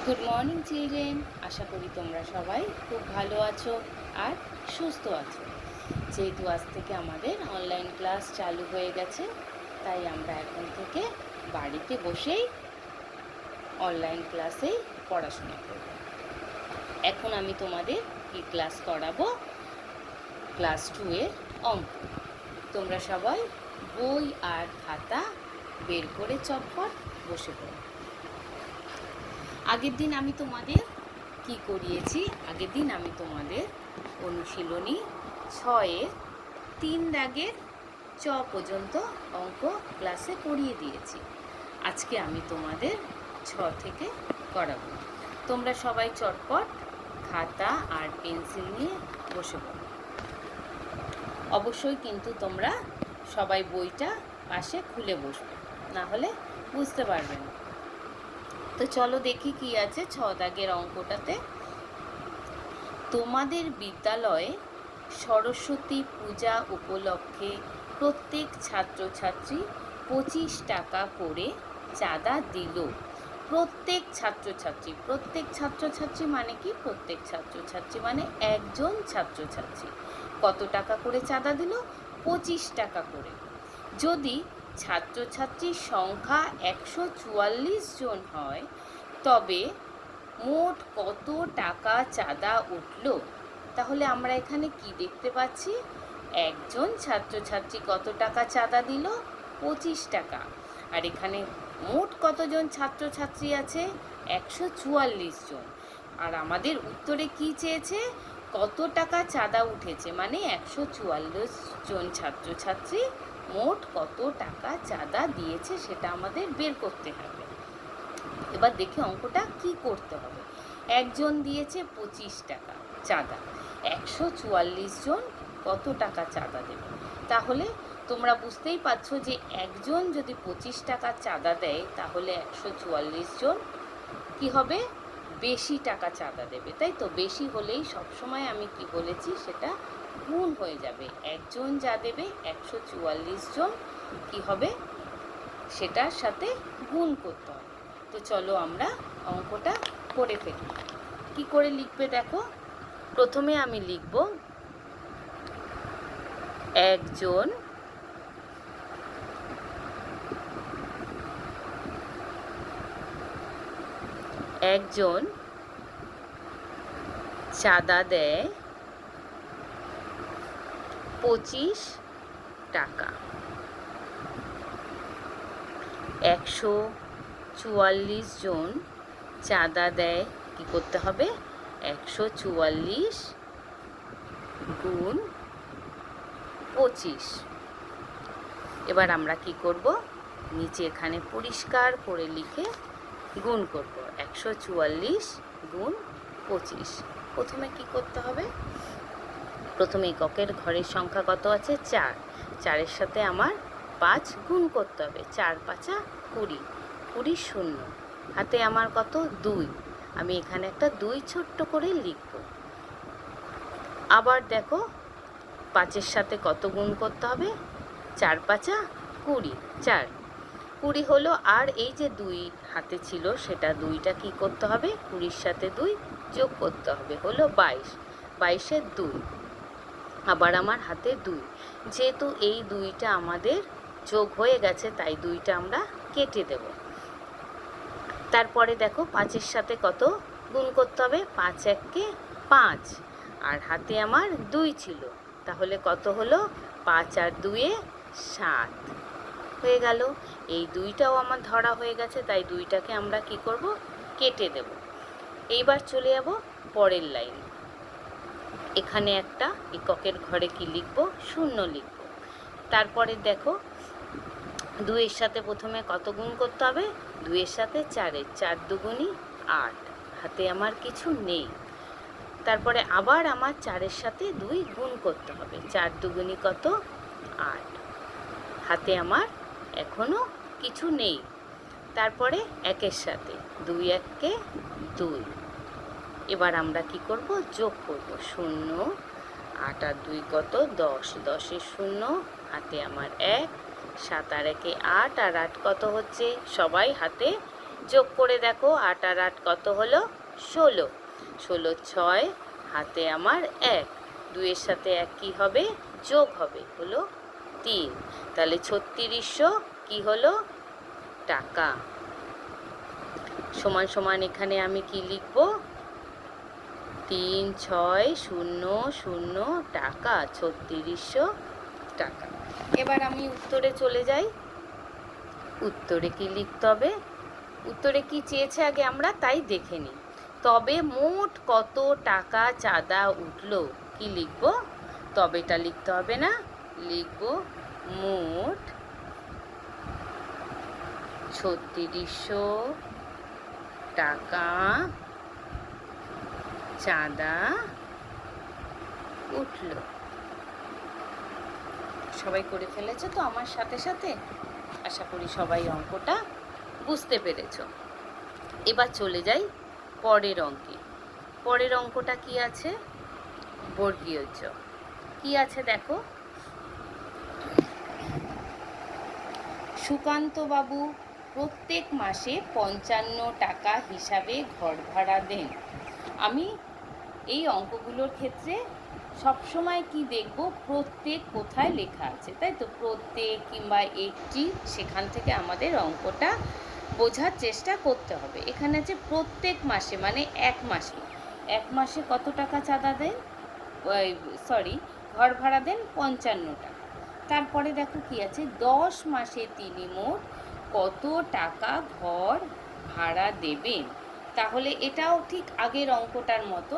Good morning children, আশা করি তোমরা সবাই খুব ভালো আছো আর সুস্থ আছো। যেহেতু আজ থেকে আমাদের অনলাইন ক্লাস চালু হয়ে গেছে, তাই আমরা এখন থেকে বাড়িতে বসেই অনলাইন ক্লাসেই পড়াশোনা করব। এখন আমি তোমাদের কি ক্লাস করাবো? ক্লাস 2 এর অঙ্ক। তোমরা সবাই বই আর খাতা বের করে চটপট বসে পড়ো। আগের দিন আমি তোমাদের কি করিয়েছি? আগের দিন আমি তোমাদের অনুশীলনী 6-এর 3 দাগের চ পর্যন্ত অঙ্ক ক্লাসে করিয়ে দিয়েছি। আজকে আমি তোমাদের 6 থেকে করাবো। তোমরা সবাই চটপট খাতা আর পেন্সিল নিয়ে বসে পড়ো। অবশ্যই কিন্তু তোমরা সবাই বইটা পাশে খুলে বসবে, না হলে বুঝতে পারবে না। তো চলো দেখি কি আছে 6 দাগের অঙ্কটাতে। তোমাদের বিদ্যালয়ে সরস্বতী পূজা উপলক্ষে প্রত্যেক ছাত্রছাত্রী 25 টাকা করে চাঁদা দিল। প্রত্যেক ছাত্রছাত্রী মানে কি? প্রত্যেক ছাত্রছাত্রী মানে একজন ছাত্রছাত্রী কত টাকা করে চাঁদা দিল? 25 টাকা করে। যদি ছাত্রছাত্রীর সংখ্যা 144 জন হয়, তবে মোট কত টাকা চাঁদা উঠল? তাহলে আমরা এখানে কি দেখতে পাচ্ছি? একজন ছাত্রছাত্রী কত টাকা চাঁদা দিল? 25 টাকা। আর এখানে মোট কতজন ছাত্রছাত্রী আছে? 144 জন। আর আমাদের উত্তরে কি চেয়েছে? কত টাকা চাঁদা উঠেছে, মানে 144 জন ছাত্রছাত্রী মোট কত টাকা চাঁদা দিয়েছে সেটা আমাদের বের করতে হবে। এবার দেখি অঙ্কটা কি করতে হবে। একজন দিয়েছে 25 টাকা চাঁদা, 144 জন কত টাকা চাঁদা দেবে? তাহলে তোমরা বুঝতেই পারছো যে একজন যদি 25 টাকা চাঁদা দেয়, তাহলে 144 জন কি হবে? বেশি টাকা চাঁদা দেবে, তাই তো? বেশি হলেই সবসময় আমি কি বলেছি, সেটা গুণ হয়ে যাবে। একজন যা দেবে 144 জন কি হবে? সেটার সাথে গুণ করতে হবে। তো চলো আমরা অঙ্কটা করে ফেলি। কি করে লিখবে দেখো। প্রথমে আমি লিখব একজন চাঁদা দেয় 25 টাকা। 144 জন চাঁদা দেয়, কি করতে হবে? 144 গুণ 25। এবার আমরা কি করব? নিচে এখানে পরিষ্কার করে লিখে গুণ করব। 144 গুণ 25। প্রথমে কি করতে হবে? প্রথমে এককের ঘরের সংখ্যা কত আছে? 4। 4-এর সাথে আমার 5 গুণ করতে হবে। 4 5 20, 20 শূন্য। হাতে আমার কত? 2। আমি এখানে একটা 2 ছোট্ট করে লিখব। আবার দেখো 5-এর সাথে কত গুণ করতে হবে? 4 5 20, 4 20 হলো। আর এই যে 2 হাতে ছিল, সেটা 2টা কি করতে হবে? 20-র সাথে 2 যোগ করতে হবে, হলো 22। 22-এর 2। আবার আমার হাতে 2। যেহেতু এই 2টা আমাদের যোগ হয়ে গেছে, তাই 2টা আমরা কেটে দেব। তারপরে দেখো 5-এর সাথে কত গুণ করতে হবে? 5 1 5। আর হাতে আমার 2 ছিল, তাহলে কত হলো? 5 আর 2 7 হয়ে গেল। এই 2টাও আমার ধরা হয়ে গেছে, তাই 2টাকে আমরা কি করব? কেটে দেব। এইবার চলে যাব পরের লাইন। এখানে একটা এককের ঘরে কি লিখব? 0 লিখব। তারপরে দেখো 2-এর সাথে প্রথমে কত গুণ করতে হবে? 2-এর সাথে 4-এর, 4 দুগুণী 8। হাতে আমার কিছু নেই। তারপরে আবার আমার 4-এর সাথে 2 গুণ করতে হবে। 4 দুগুণী কত? 8। হাতে আমার এখনো কিছু নেই। তারপরে 1-এর সাথে 2 1 2। এবার আমরা কি করব? যোগ করব। 0, 8 আর 2 কত? 10, 10-এর 0, হাতে আমার 1, 7 আর 1 8, আর 8 কত হচ্ছে? সবাই হাতে যোগ করে দেখো, 8 আর 8 কত হলো? 16। 16 6, হাতে আমার 1, 2-এর সাথে 1 কী হবে? যোগ হবে, হলো 3। তাহলে 3600 কী হলো? টাকা। সমান সমান এখানে আমি কি লিখব? 3600 টাকা, 3600 টাকা। এবার আমি উত্তরে চলে যাই। উত্তরে কি লিখতে হবে? উত্তরে কি চেয়েছে আগে আমরা তাই দেখে নিই। তবে মোট কত টাকা চাঁদা উঠল? কি লিখব? তবেটা লিখতে হবে না, লিখব মোট 3600 টাকা চাঁদা উঠল। সবাই করে ফেলেছো তো আমার সাথে সাথে? আশা করি সবাই অঙ্কটা বুঝতে পেরেছ। এবার চলে যাই পরের অঙ্কে। পরের অঙ্কটা কি আছে? বর্গীয় জ। কি আছে দেখো, সুকান্তবাবু প্রত্যেক মাসে 55 টাকা হিসাবে ঘর ভাড়া দেন। আমি এই অঙ্কগুলোর ক্ষেত্রে সবসময় কি দেখব? প্রত্যেক কোথায় লেখা আছে, তাই তো? প্রত্যেক কিংবা একটি, সেখান থেকে আমাদের অঙ্কটা বোঝার চেষ্টা করতে হবে। এখানে আছে প্রত্যেক মাসে, মানে এক মাসে। এক মাসে কত টাকা চাঁদা দেন? ঘর ভাড়া দেন 55 টাকা। তারপরে দেখো কি আছে, 10 মাসে তিনি মোট কত টাকা ঘর ভাড়া দেবেন। তাহলে এটাও ঠিক আগের অঙ্কটার মতো,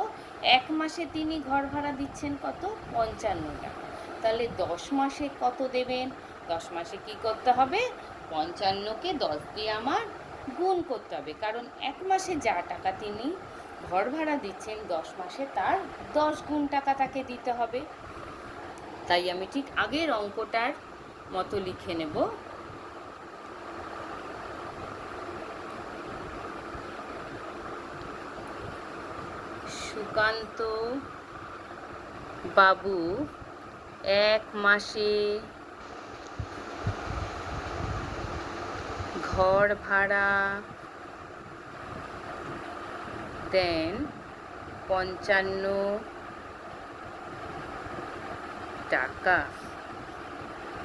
এক মাসে তিনি ঘর ভাড়া দিচ্ছেন কত? 55 টাকা। তাহলে 10 মাসে কত দেবেন? 10 মাসে কি করতে হবে? 55কে 10 দিয়ে আমার গুণ করতে হবে, কারণ এক মাসে যা টাকা তিনি ঘর ভাড়া দিচ্ছেন 10 মাসে তার 10 গুণ টাকা তাকে দিতে হবে। তাই আমি ঠিক আগের অঙ্কটার মতো লিখে নেব। সুকান্ত বাবু এক মাসে ঘর ভাড়া দেন 55 টাকা।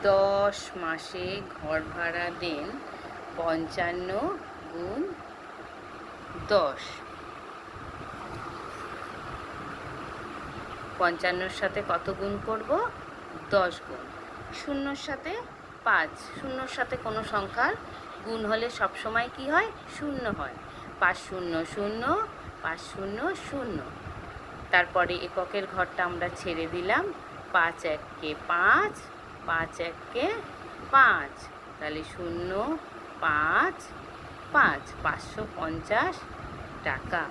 10 মাসে ঘর ভাড়া দেন 55 গুণ 10। 55-র সাথে কত গুণ করব? 10 গুণ। শূন্যর সাথে 5, শূন্যর সাথে কোনো সংখ্যার গুণ হলে সবসময় কি হয়? শূন্য হয়। 5 0 0, 5 0 0। তারপরে এককের ঘরটা আমরা ছেড়ে দিলাম। 5 1-কে 5, 5 1-কে 5, তাহলে 0 5 5, 550 টাকা।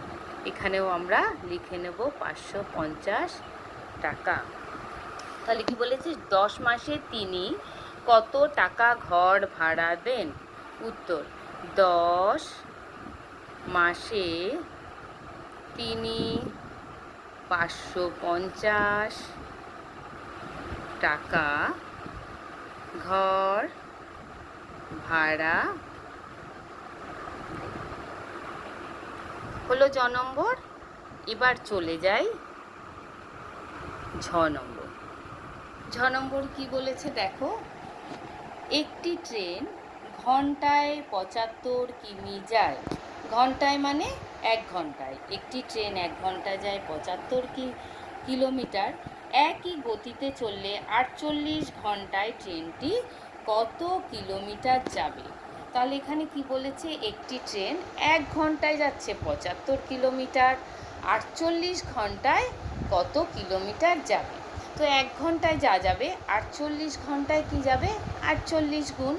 এখানেও আমরা লিখে নেব 550 টাকা। তাহলে কি বলেছে? 10 মাসে তিনি কত টাকা ঘর ভাড়া দেন? উত্তর, 10 মাসে তিনি 550 টাকা ঘর ভাড়া হলো জ নম্বর। এবার চলে যাই ঝ নম্বর। ঝ নম্বর কি বলেছে দেখো, একটি ট্রেন ঘন্টায় 75 কিমি যায়। ঘন্টায় মানে 1 ঘন্টায়। একটি ট্রেন 1 ঘন্টায় যায় 75 কিলোমিটার। একই গতিতে চললে 48 ঘন্টায় ট্রেনটি কত কিলোমিটার যাবে? তাহলে এখানে কি বলেছে? একটি ট্রেন 1 ঘন্টায় যাচ্ছে 75 কিলোমিটার, 48 ঘন্টায় কত কিলোমিটার যাবে? তো 1 ঘন্টায় যা যাবে, 48 ঘন্টায় কি যাবে? 48 গুণ।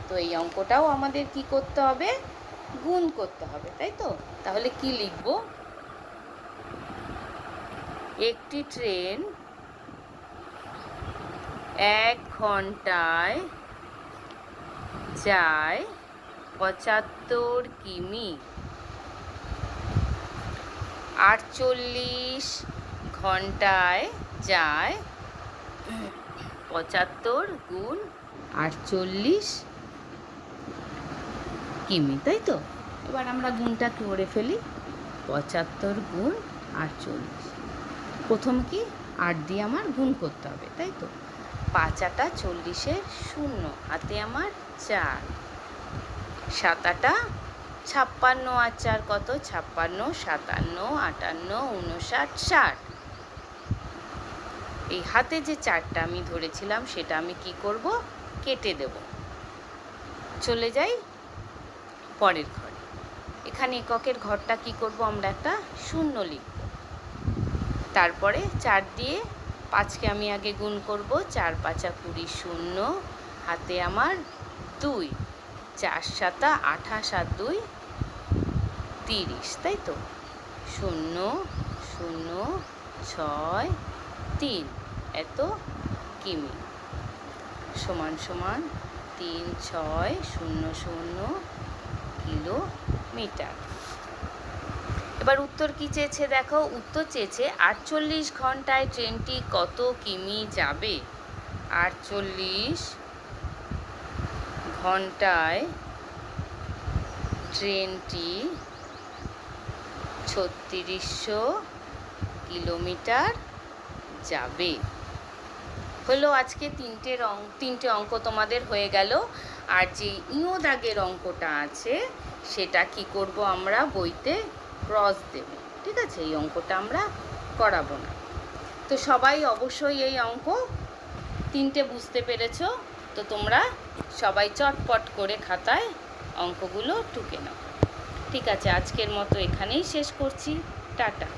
তো এই অঙ্কটাও আমাদের কি করতে হবে? গুণ করতে হবে, তাই তো? তাহলে কি লিখব? একটি ট্রেন 1 ঘন্টায় যায় 75 কিমি, 48 ঘন্টায় যায় 75 গুণ 48 কিমি, তাই তো? এবার আমরা গুণটা করে ফেলি। 75 গুণ 48। প্রথম কি 8 দিয়ে আমার গুণ করতে হবে, তাই তো। 5 আটা 40-এর 0, হাতে আমার 4। 7 আটা 56 আর 4 কত? 56, 57, 58, 59, 60। এই হাতে যে 4টা আমি ধরেছিলাম সেটা আমি কি করব? কেটে দেব। চলে যাই পরের ঘরে। এখানে এককের ঘরটা কি করব? আমরা একটা 0 লিখব। তারপরে 4 দিয়ে 5কে আমি আগে গুণ করব। 4 5 20, 0, হাতে আমার 2। 4 7 28 আর 2 30, তাই তো। 0 0 6 3 এত কিমি সমান সমান 3600 কিলোমিটার। এবার উত্তর কি চেয়েছে দেখো। উত্তর চেয়েছে 48 ঘন্টায় ট্রেনটি কত কিমি যাবে। 48 ঘন্টায় ট্রেনটি 3600 কিলোমিটার যাবে। হলো আজকে তিনটে অঙ্ক তোমাদের হয়ে গেল। আর যে ইঁ দাগের অঙ্কটা আছে সেটা কি করব? আমরা বইতে ক্রস দেব, ঠিক আছে। এই অঙ্কটা আমরা করাবো না। তো সবাই অবশ্যই এই অঙ্ক 3টে বুঝতে পেরেছো। তো তোমরা সবাই চটপট করে খাতায় অঙ্কগুলো টুকে নাও। ঠিক আছে, আজকের মতো এখানেই শেষ করছি। টাটা।